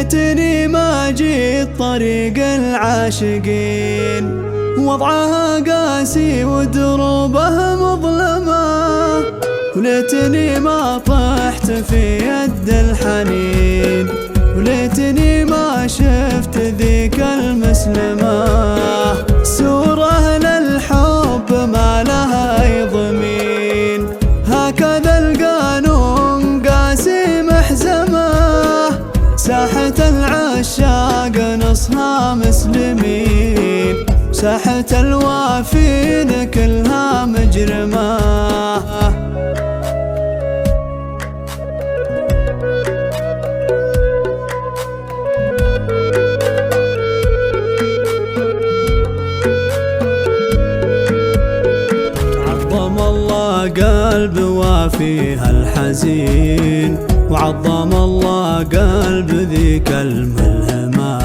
وليتني ما جيت طريق العاشقين، وضعها قاسي ودروبها مظلمة، وليتني ما طحت في يد الحنين، وليتني ما شفت ذيك المسلمة. سورة للحب ما لها يضمين، هكذا القانون قاسي محزمة، ساحة العشاق نصها مسلمين، ساحة الوافين كلها مجرمة. عظم الله قلب وافيها الحزين، وعظم الله قلب ذيك الملهمة.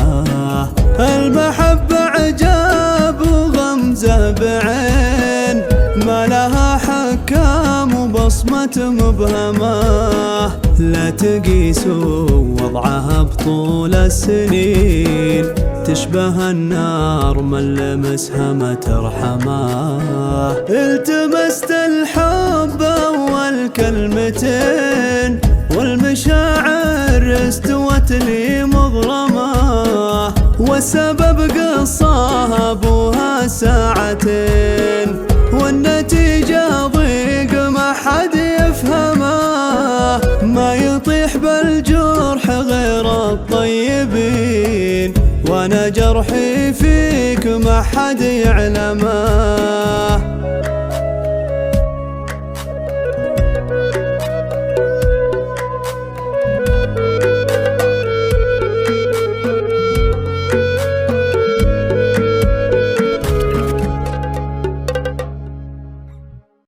المحبة عجاب وغمزة بعين، ما لها حكام وبصمة مبهمة. لا تقيسوا وضعها بطول السنين، تشبه النار من لمسها ما ترحمه. التمست الحب أول كلمتين، والمشاعر استوت لي مضرمة، والسبب قصاها ابوها ساعتين، والنتيجة ضيق ما حد يفهمه. ما يطيح بالجرح غير الطيبين، وانا جرحي فيك ما حد يعلمه.